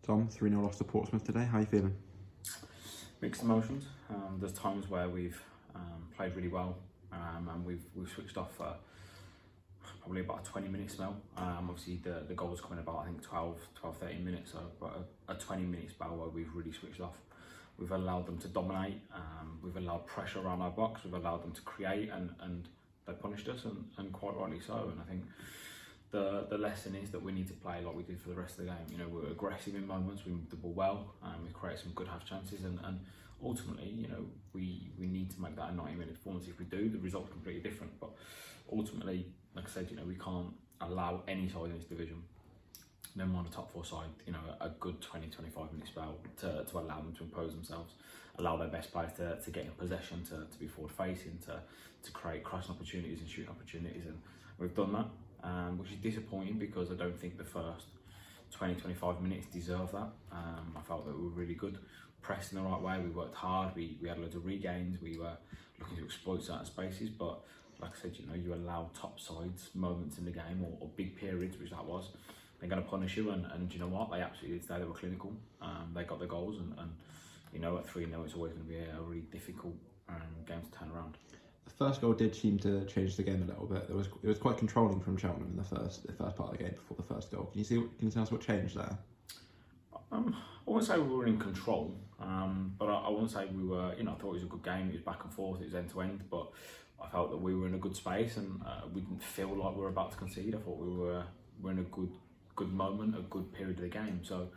Tom, 3-0 loss to Portsmouth today. How are you feeling? Mixed emotions. There's times where we've played really well and we've switched off for probably about a 20-minute spell. Obviously the goal was coming about I think 13 minutes, so about a 20-minute spell where we've really switched off. We've allowed them to dominate, we've allowed pressure around our box, we've allowed them to create, and they punished us, and quite rightly so. And I think the lesson is that we need to play like we did for the rest of the game. You know, we're aggressive in moments, we move the ball well, we create some good half chances, and ultimately, you know, we need to make that a 90-minute performance. If we do, the result's completely different. But ultimately, like I said, you know, we can't allow any side in this division, no more on the top four side, you know, a good 20-25 minute spell to allow them to impose themselves, allow their best players to get in possession, to be forward facing, to create crossing opportunities and shooting opportunities, and we've done that. Which is disappointing because I don't think the first 20-25 minutes deserve that. I felt that we were really good, pressed in the right way, we worked hard, we had loads of regains, we were looking to exploit certain spaces, but like I said, you know, you allow top sides moments in the game or big periods, which that was, they're going to punish you, and you know what, they absolutely did today. They were clinical, they got the goals, and you know, at 3-0 it's always going to be a really difficult game to turn around. The first goal did seem to change the game a little bit. It was quite controlling from Cheltenham in the first part of the game before the first goal. Can you tell us what changed there? I wouldn't say we were in control, but I wouldn't say we were. You know, I thought it was a good game. It was back and forth. It was end to end, but I felt that we were in a good space, and we didn't feel like we were about to concede. I thought we were in a good moment, a good period of the game. So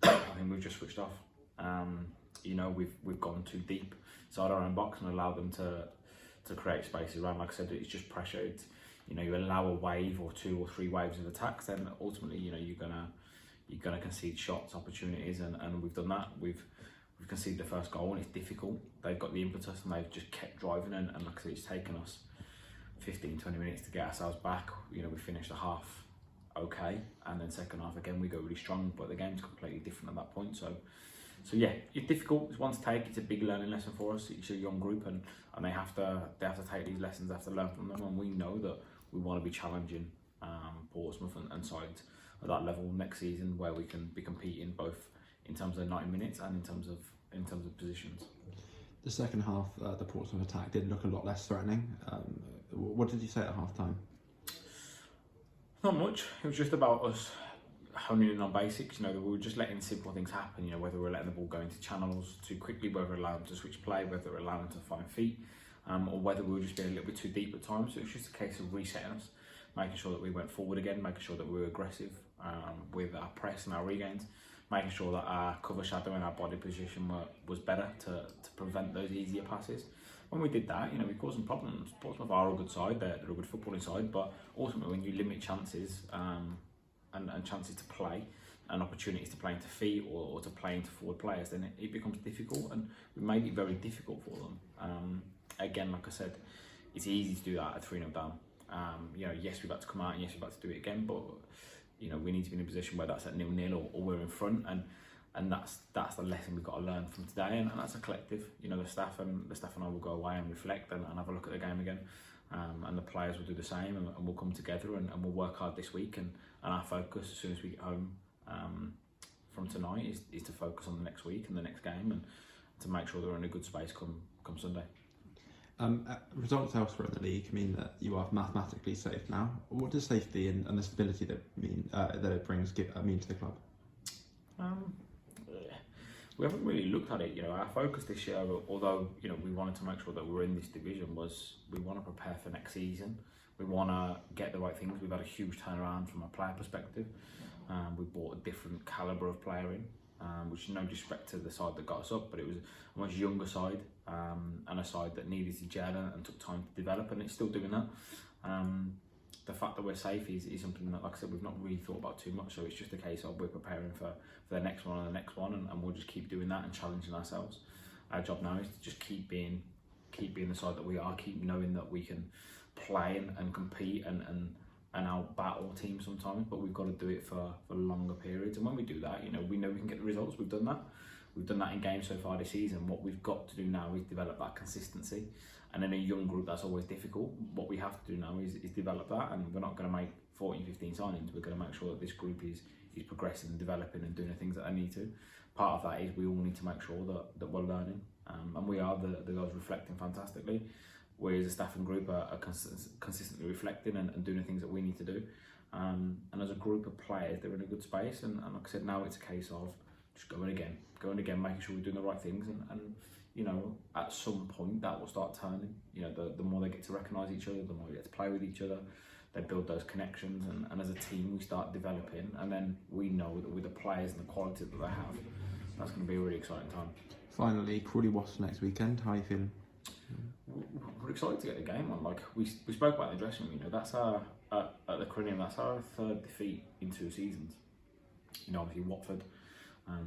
I think we've just switched off. You know, we've gone too deep inside our own box and allowed them to create spaces around. Like I said, it's just pressure. It's, you know, you allow a wave or 2 or 3 waves of attacks, then ultimately, you know, you're gonna concede shots, opportunities, and we've done that. We've conceded the first goal, and it's difficult. They've got the impetus, and they've just kept driving, and like I said, it's taken us 15-20 minutes to get ourselves back. You know, we finished the half okay, and then second half again we go really strong, but the game's completely different at that point. So yeah, it's difficult. It's one to take. It's a big learning lesson for us. It's a young group, and they have to take these lessons. They have to learn from them, and we know that we want to be challenging Portsmouth and sides at that level next season, where we can be competing both in terms of 90 minutes and in terms of positions. The second half, the Portsmouth attack did look a lot less threatening. What did you say at half time? Not much. It was just about us honing in on basics. You know, we were just letting simple things happen. You know, whether we're letting the ball go into channels too quickly, whether we're allowing them to switch play, whether we're allowing them to find feet, or whether we were just being a little bit too deep at times. So it was just a case of resetting us, making sure that we went forward again, making sure that we were aggressive with our press and our regains, making sure that our cover shadow and our body position was better to prevent those easier passes. When we did that, you know, we caused some problems. Portsmouth are a good side, they're a good footballing side, but ultimately when you limit chances and chances to play and opportunities to play into feet or to play into forward players, then it becomes difficult, and we made it very difficult for them. Again, like I said, it's easy to do that at 3-0 down. You know, yes, we've had to come out, and yes, we've had to do it again, but you know, we need to be in a position where that's at 0-0 or we're in front, and that's the lesson we've got to learn from today, and that's a collective. You know, the staff and I will go away and reflect and have a look at the game again, and the players will do the same, and we'll come together and we'll work hard this week, and our focus as soon as we get home from tonight is to focus on the next week and the next game, and to make sure that we're in a good space come Sunday. Results elsewhere in the league mean that you are mathematically safe now. What does safety and the stability that it brings mean to the club? We haven't really looked at it. You know, our focus this year, although you know we wanted to make sure that we're in this division, was we want to prepare for next season. We want to get the right things. We've had a huge turnaround from a player perspective. We brought a different calibre of player in, which is no disrespect to the side that got us up, but it was a much younger side, and a side that needed to gel and took time to develop, and it's still doing that. The fact that we're safe is something that, like I said, we've not really thought about too much, so it's just a case of we're preparing for the next one and the next one, and we'll just keep doing that and challenging ourselves. Our job now is to just keep being the side that we are, keep knowing that we can play and compete and out-battle teams sometimes, but we've got to do it for longer periods, and when we do that, you know we can get the results. We've done that. We've done that in games so far this season. What we've got to do now is develop that consistency. And in a young group, that's always difficult. What we have to do now is develop that, and we're not going to make 14, 15 signings. We're going to make sure that this group is progressing and developing and doing the things that they need to. Part of that is we all need to make sure that we're learning, and we are. The guys reflecting fantastically. We as a staff and group are consistently reflecting and doing the things that we need to do. And as a group of players, they're in a good space. And like I said, now it's a case of just going again, making sure we're doing the right things. And you know, at some point that will start turning. You know, the more they get to recognise each other, the more they get to play with each other. They build those connections, and as a team, we start developing. And then we know that with the players and the quality that they have, that's going to be a really exciting time. Finally, Crawley Wasps next weekend. How are you feeling? We're excited to get the game on. Like we spoke about in the dressing room, you know, that's our at the Corinium, that's our third defeat in 2 seasons. You know, obviously Watford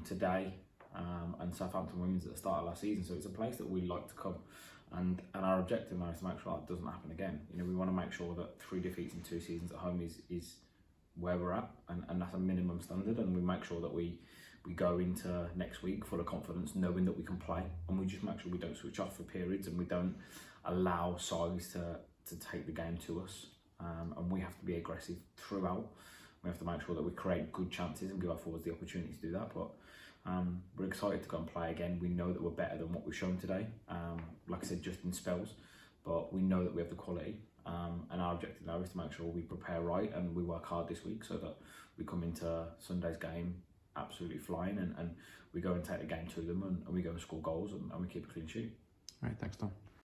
today, and Southampton Women's at the start of last season. So it's a place that we like to come, and our objective now is to make sure that doesn't happen again. You know, we want to make sure that 3 defeats in 2 seasons at home is where we're at, and that's a minimum standard. And we make sure that we go into next week full of confidence, knowing that we can play, and we just make sure we don't switch off for periods, and we don't allow sides to take the game to us. And we have to be aggressive throughout. We have to make sure that we create good chances and give our forwards the opportunity to do that. But we're excited to go and play again. We know that we're better than what we've shown today. Like I said, just in spells, but we know that we have the quality. And our objective now is to make sure we prepare right and we work hard this week so that we come into Sunday's game absolutely flying, and we go and take the game to them, and we go and score goals, and we keep a clean sheet. All right, thanks, Tom.